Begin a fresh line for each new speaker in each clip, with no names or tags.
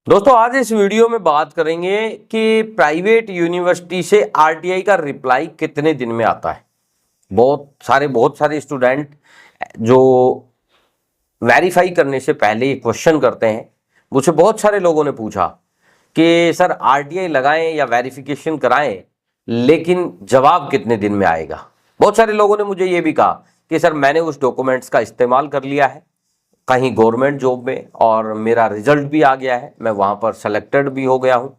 दोस्तों आज इस वीडियो में बात करेंगे कि प्राइवेट यूनिवर्सिटी से आरटीआई का रिप्लाई कितने दिन में आता है। बहुत सारे स्टूडेंट जो वेरीफाई करने से पहले ये क्वेश्चन करते हैं। मुझसे बहुत सारे लोगों ने पूछा कि सर आरटीआई लगाएं या वेरिफिकेशन कराएं, लेकिन जवाब कितने दिन में आएगा। बहुत सारे लोगों ने मुझे ये भी कहा कि सर मैंने उस डॉक्यूमेंट्स का इस्तेमाल कर लिया है कहीं गवर्नमेंट जॉब में और मेरा रिजल्ट भी आ गया है, मैं वहां पर सेलेक्टेड भी हो गया हूं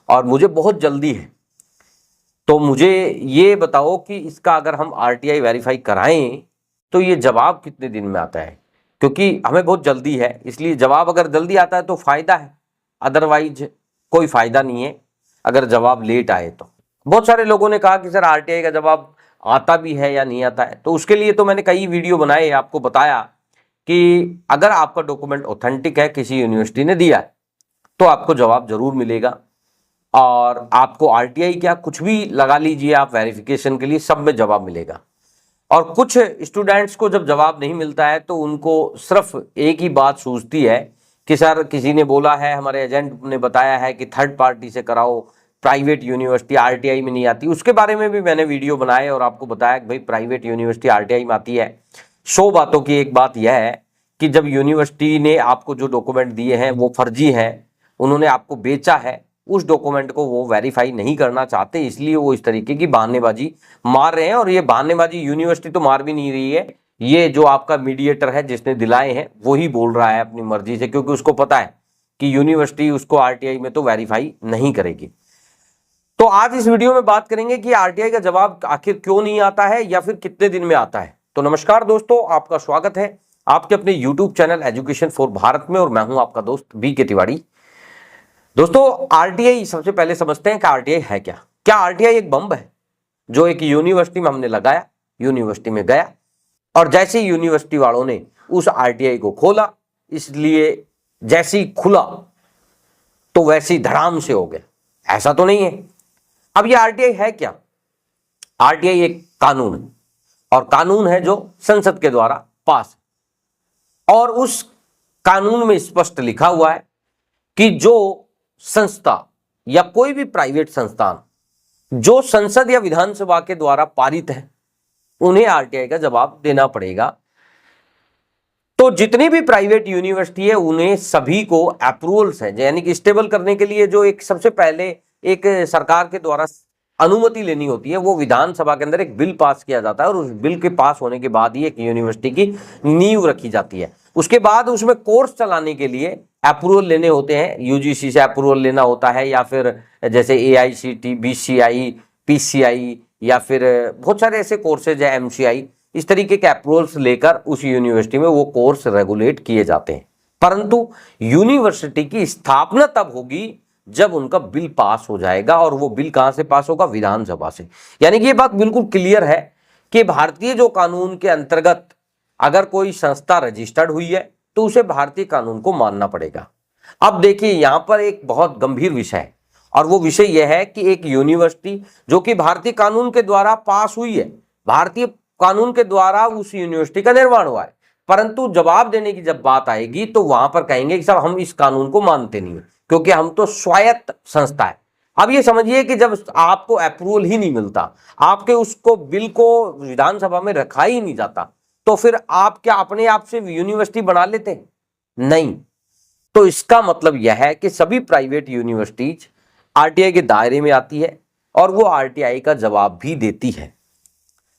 और मुझे बहुत जल्दी है। तो मुझे ये बताओ कि इसका अगर हम आरटीआई वेरीफाई कराएं तो ये जवाब कितने दिन में आता है, क्योंकि हमें बहुत जल्दी है। इसलिए जवाब अगर जल्दी आता है तो फायदा है, अदरवाइज कोई फायदा नहीं है अगर जवाब लेट आए तो। बहुत सारे लोगों ने कहा कि सर आरटीआई का जवाब आता भी है या नहीं आता है। तो उसके लिए तो मैंने कई वीडियो बनाए, आपको बताया कि अगर आपका डॉक्यूमेंट ऑथेंटिक है, किसी यूनिवर्सिटी ने दिया है, तो आपको जवाब जरूर मिलेगा। और आपको आरटीआई क्या कुछ भी लगा लीजिए आप वेरिफिकेशन के लिए, सब में जवाब मिलेगा। और कुछ स्टूडेंट्स को जब जवाब नहीं मिलता है तो उनको सिर्फ एक ही बात सूझती है कि सर किसी ने बोला है, हमारे एजेंट ने बताया है कि थर्ड पार्टी से कराओ, प्राइवेट यूनिवर्सिटी आरटीआई में नहीं आती। उसके बारे में भी मैंने वीडियो बनाए और आपको बताया कि भाई प्राइवेट यूनिवर्सिटी आरटीआई में आती है। 100 बातों की एक बात यह है कि जब यूनिवर्सिटी ने आपको जो डॉक्यूमेंट दिए हैं वो फर्जी है, उन्होंने आपको बेचा है, उस डॉक्यूमेंट को वो वेरीफाई नहीं करना चाहते, इसलिए वो इस तरीके की बहानेबाजी मार रहे हैं। और ये बहानेबाजी यूनिवर्सिटी तो मार भी नहीं रही है, ये जो आपका मीडिएटर है जिसने दिलाए हैं वही बोल रहा है अपनी मर्जी से, क्योंकि उसको पता है कि यूनिवर्सिटी उसको आरटीआई में तो वेरीफाई नहीं करेगी। तो आज इस वीडियो में बात करेंगे कि आरटीआई का जवाब आखिर क्यों नहीं आता है या फिर कितने दिन में आता है। तो नमस्कार दोस्तों, आपका स्वागत है आपके अपने YouTube channel education for Bharat में और मैं हूं आपका दोस्त बीके तिवारी। दोस्तों आरटीआई सबसे पहले समझते हैं कि आरटीआई है क्या। क्या आरटीआई एक बम है जो एक यूनिवर्सिटी में हमने लगाया, यूनिवर्सिटी में गया और जैसे ही यूनिवर्सिटी वालों ने उस आरटीआई को खोला, इसलिए जैसे ही खुला तो वैसे ही धड़ाम से हो गया? ऐसा तो नहीं है। अब ये आरटीआई है क्या? आरटीआई एक कानून है और कानून है जो संसद के द्वारा पास है। और उस कानून में स्पष्ट लिखा हुआ है कि जो संस्था या कोई भी प्राइवेट संस्थान जो संसद या विधानसभा के द्वारा पारित है, उन्हें आरटीआई का जवाब देना पड़ेगा। तो जितनी भी प्राइवेट यूनिवर्सिटी है उन्हें सभी को अप्रूवल्स है, यानी कि स्टेबल करने के लिए जो एक सबसे पहले एक सरकार के द्वारा अनुमति लेनी होती है, वो विधानसभा के अंदर एक बिल पास किया जाता है और उस बिल के पास होने के बाद ही एक यूनिवर्सिटी की नींव रखी जाती है। उसके बाद उसमें कोर्स चलाने के लिए अप्रूवल लेने होते हैं, यूजीसी से अप्रूवल लेना होता है या फिर जैसे एआईसीटी, बीसीआई, पीसीआई या फिर बहुत सारे ऐसे कोर्सेज है, एमसीआई, इस तरीके के अप्रूवल्स लेकर उस यूनिवर्सिटी में वो कोर्स रेगुलेट किए जाते हैं। परंतु यूनिवर्सिटी की स्थापना तब होगी जब उनका बिल पास हो जाएगा, और वो बिल कहां से पास होगा? विधानसभा से। यानी कि ये बात बिल्कुल क्लियर है कि भारतीय जो कानून के अंतर्गत अगर कोई संस्था रजिस्टर्ड हुई है तो उसे भारतीय कानून को मानना पड़ेगा। अब देखिए यहां पर एक बहुत गंभीर विषय है और वो विषय यह है कि एक यूनिवर्सिटी जो कि भारतीय कानून के द्वारा पास हुई है, भारतीय कानून के द्वारा उस यूनिवर्सिटी का निर्माण हुआ है, परंतु जवाब देने की जब बात आएगी तो वहां पर कहेंगे कि साहब हम इस कानून को मानते नहीं क्योंकि हम तो स्वायत्त संस्था है। अब ये समझिए कि जब आपको अप्रूवल ही नहीं मिलता, आपके उसको बिल को विधानसभा में रखा ही नहीं जाता, तो फिर आप क्या अपने आप से यूनिवर्सिटी बना लेते हैं? नहीं। तो इसका मतलब यह है कि सभी प्राइवेट यूनिवर्सिटीज आरटीआई के दायरे में आती है और वो आरटीआई का जवाब भी देती है।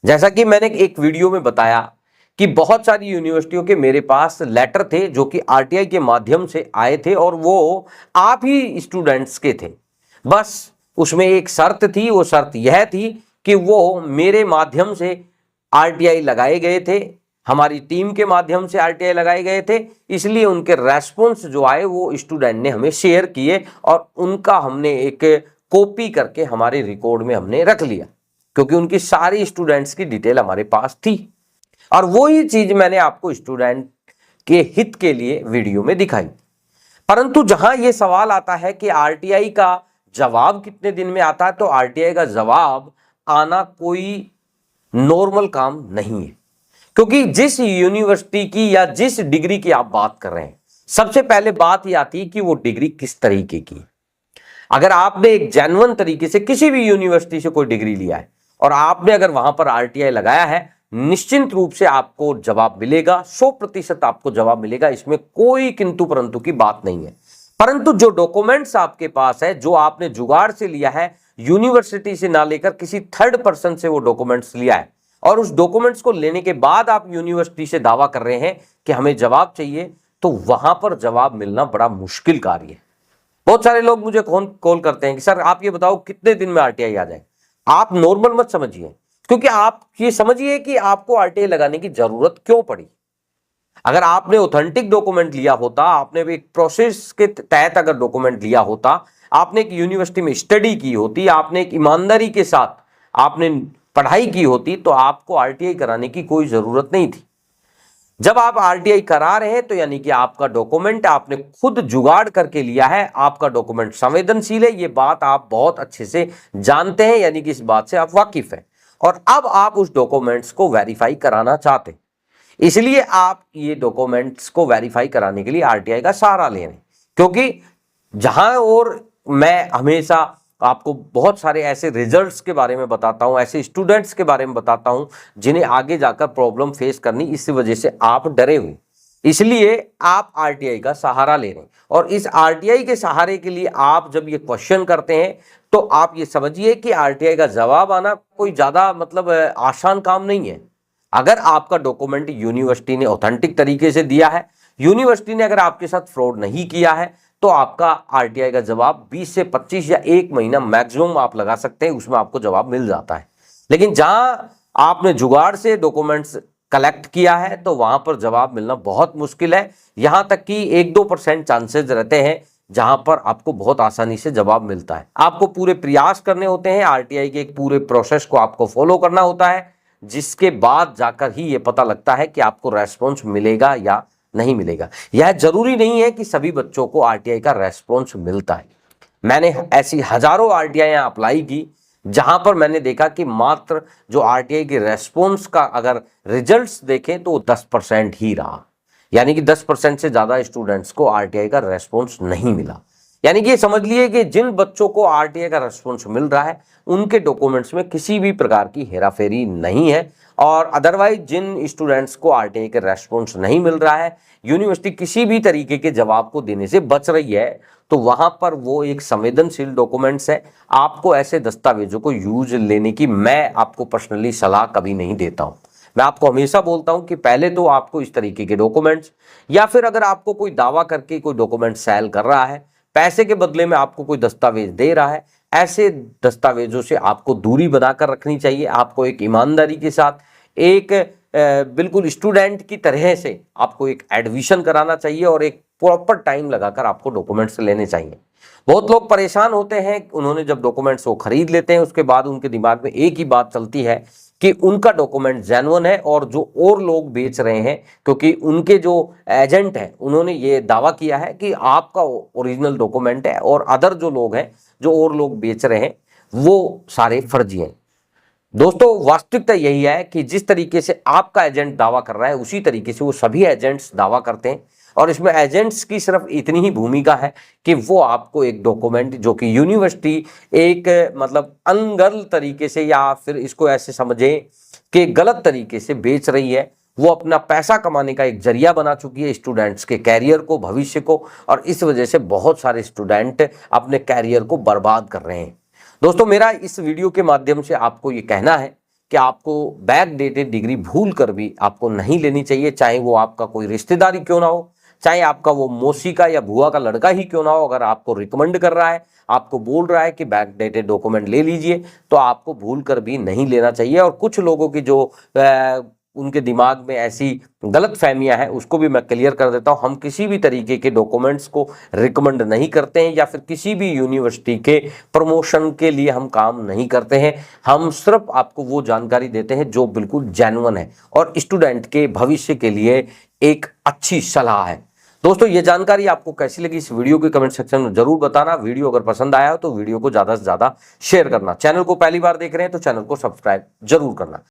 जैसा कि मैंने एक वीडियो में बताया कि बहुत सारी यूनिवर्सिटियों के मेरे पास लेटर थे जो कि आरटीआई के माध्यम से आए थे और वो आप ही स्टूडेंट्स के थे। बस उसमें एक शर्त थी, वो शर्त यह थी कि वो मेरे माध्यम से आरटीआई लगाए गए थे, हमारी टीम के माध्यम से आरटीआई लगाए गए थे, इसलिए उनके रेस्पॉन्स जो आए वो स्टूडेंट ने हमें शेयर किए और उनका हमने एक कॉपी करके हमारे रिकॉर्ड में हमने रख लिया, क्योंकि उनकी सारी स्टूडेंट्स की डिटेल हमारे पास थी। और वो ही चीज मैंने आपको स्टूडेंट के हित के लिए वीडियो में दिखाई। परंतु जहां ये सवाल आता है कि आरटीआई का जवाब कितने दिन में आता है, तो आरटीआई का जवाब आना कोई नॉर्मल काम नहीं है, क्योंकि जिस यूनिवर्सिटी की या जिस डिग्री की आप बात कर रहे हैं, सबसे पहले बात ये आती है कि वो डिग्री किस तरीके की। अगर आपने एक जेन्युइन तरीके से किसी भी यूनिवर्सिटी से कोई डिग्री लिया है और आपने अगर वहां पर आरटीआई लगाया है, निश्चिंत रूप से आपको जवाब मिलेगा, 100% आपको जवाब मिलेगा, इसमें कोई किंतु परंतु की बात नहीं है। परंतु जो डॉक्यूमेंट्स आपके पास है, जो आपने जुगाड़ से लिया है, यूनिवर्सिटी से ना लेकर किसी थर्ड पर्सन से वो डॉक्यूमेंट्स लिया है, और उस डॉक्यूमेंट्स को लेने के बाद आप यूनिवर्सिटी से दावा कर रहे हैं कि हमें जवाब चाहिए, तो वहां पर जवाब मिलना बड़ा मुश्किल कार्य है। बहुत सारे लोग मुझे कॉल करते हैं कि सर आप ये बताओ कितने दिन में आरटीआई आ जाए। आप नॉर्मल मत समझिए, क्योंकि आप ये समझिए कि आपको आरटीआई लगाने की जरूरत क्यों पड़ी। अगर आपने ऑथेंटिक डॉक्यूमेंट लिया होता, आपने एक प्रोसेस के तहत अगर डॉक्यूमेंट लिया होता, आपने एक यूनिवर्सिटी में स्टडी की होती, आपने एक ईमानदारी के साथ आपने पढ़ाई की होती, तो आपको आरटीआई कराने की कोई जरूरत नहीं थी। जब आप आरटीआई करा रहे हैं तो यानी कि आपका डॉक्यूमेंट आपने खुद जुगाड़ करके लिया है, आपका डॉक्यूमेंट संवेदनशील है, ये बात आप बहुत अच्छे से जानते हैं, यानी कि इस बात से आप वाकिफ हैं, और अब आप उस डॉक्यूमेंट्स को वेरीफाई कराना चाहते हैं। इसलिए आप ये डॉक्यूमेंट्स को वेरीफाई कराने के लिए आरटीआई का सहारा ले रहे हैं, क्योंकि जहां और मैं हमेशा आपको बहुत सारे ऐसे रिजल्ट्स के बारे में बताता हूं, ऐसे स्टूडेंट्स के बारे में बताता हूं जिन्हें आगे जाकर प्रॉब्लम फेस करनी, इस वजह से आप डरे हुए, इसलिए आप आरटीआई का सहारा ले रहे हैं। और इस आरटीआई के सहारे के लिए आप जब ये क्वेश्चन करते हैं, तो आप ये समझिए कि आरटीआई का जवाब आना कोई ज्यादा मतलब आसान काम नहीं है। अगर आपका डॉक्यूमेंट यूनिवर्सिटी ने ऑथेंटिक तरीके से दिया है, यूनिवर्सिटी ने अगर आपके साथ फ्रॉड नहीं किया है, तो आपका आरटीआई का जवाब 20 से 25 या 1 महीना मैक्सिमम आप लगा सकते हैं, उसमें आपको जवाब मिल जाता है। लेकिन जहां आपने जुगाड़ से डॉक्यूमेंट्स कलेक्ट किया है, तो वहां पर जवाब मिलना बहुत मुश्किल है। यहां तक कि 1-2% चांसेस रहते हैं जहां पर आपको बहुत आसानी से जवाब मिलता है। आपको पूरे प्रयास करने होते हैं, आरटीआई के एक पूरे प्रोसेस को आपको फॉलो करना होता है, जिसके बाद जाकर ही ये पता लगता है कि आपको रेस्पॉन्स मिलेगा या नहीं मिलेगा। यह जरूरी नहीं है कि सभी बच्चों को आरटीआई का रेस्पॉन्स मिलता है। मैंने ऐसी हजारों आरटीआई अप्लाई की जहां पर मैंने देखा कि मात्र जो आरटीआई के रेस्पॉन्स का अगर रिजल्ट्स देखें तो 10% ही रहा, यानी कि 10% से ज्यादा स्टूडेंट्स को आरटीआई का रेस्पॉन्स नहीं मिला। यानी कि समझ लिए कि जिन बच्चों को आरटीआई का रेस्पॉन्स मिल रहा है, उनके डॉक्यूमेंट्स में किसी भी प्रकार की हेराफेरी नहीं है, और अदरवाइज जिन स्टूडेंट्स को आरटीआई का रेस्पॉन्स नहीं मिल रहा है, यूनिवर्सिटी किसी भी तरीके के जवाब को देने से बच रही है, तो वहां पर वो एक संवेदनशील डॉक्यूमेंट्स है। आपको ऐसे दस्तावेजों को यूज लेने की मैं आपको पर्सनली सलाह कभी नहीं देता हूं। मैं आपको हमेशा बोलता हूं कि पहले तो आपको इस तरीके के डॉक्यूमेंट्स, या फिर अगर आपको कोई दावा करके कोई डॉक्यूमेंट सेल कर रहा है, पैसे के बदले में आपको कोई दस्तावेज दे रहा है, ऐसे दस्तावेजों से आपको दूरी बनाकर रखनी चाहिए। आपको एक ईमानदारी के साथ एक बिल्कुल स्टूडेंट की तरह से आपको एक एडमिशन कराना चाहिए, और एक प्रॉपर टाइम लगाकर आपको डॉक्यूमेंट्स लेने चाहिए। बहुत लोग परेशान होते हैं, उन्होंने जब डॉक्यूमेंट्स को खरीद लेते हैं, उसके बाद उनके दिमाग में एक ही बात चलती है कि उनका डॉक्यूमेंट जेन्युइन है, और जो और लोग बेच रहे हैं, क्योंकि उनके जो एजेंट हैं उन्होंने ये दावा किया है कि आपका ओरिजिनल डॉक्यूमेंट है, और अदर जो लोग हैं, जो और लोग बेच रहे हैं, वो सारे फर्जी हैं। दोस्तों, वास्तविकता यही है कि जिस तरीके से आपका एजेंट दावा कर रहा है, उसी तरीके से वो सभी एजेंट्स दावा करते हैं, और इसमें एजेंट्स की सिर्फ इतनी ही भूमिका है कि वो आपको एक डॉक्यूमेंट जो कि यूनिवर्सिटी एक मतलब अनगल तरीके से, या फिर इसको ऐसे समझें कि गलत तरीके से बेच रही है, वो अपना पैसा कमाने का एक जरिया बना चुकी है स्टूडेंट्स के कैरियर को, भविष्य को, और इस वजह से बहुत सारे स्टूडेंट अपने कैरियर को बर्बाद कर रहे हैं। दोस्तों, मेरा इस वीडियो के माध्यम से आपको ये कहना है कि आपको बैकडेटेड डिग्री भूल कर भी आपको नहीं लेनी चाहिए, चाहे वो आपका कोई रिश्तेदारी क्यों ना हो, चाहे आपका वो मौसी का या बुआ का लड़का ही क्यों ना हो। अगर आपको रिकमेंड कर रहा है, आपको बोल रहा है कि बैकडेटेड डॉक्यूमेंट ले लीजिए, तो आपको भूल कर भी नहीं लेना चाहिए। और कुछ लोगों की जो उनके दिमाग में ऐसी गलत फहमियां हैं, उसको भी मैं क्लियर कर देता हूं। हम किसी भी तरीके के डॉक्यूमेंट्स को रिकमेंड नहीं करते हैं, या फिर किसी भी यूनिवर्सिटी के प्रमोशन के लिए हम काम नहीं करते हैं। हम सिर्फ आपको वो जानकारी देते हैं जो बिल्कुल जेन्युइन है और स्टूडेंट के भविष्य के लिए एक अच्छी सलाह है। दोस्तों, ये जानकारी आपको कैसी लगी, इस वीडियो के कमेंट सेक्शन में जरूर बताना। वीडियो अगर पसंद आया हो तो वीडियो को ज्यादा से ज्यादा शेयर करना। चैनल को पहली बार देख रहे हैं तो चैनल को सब्सक्राइब जरूर करना।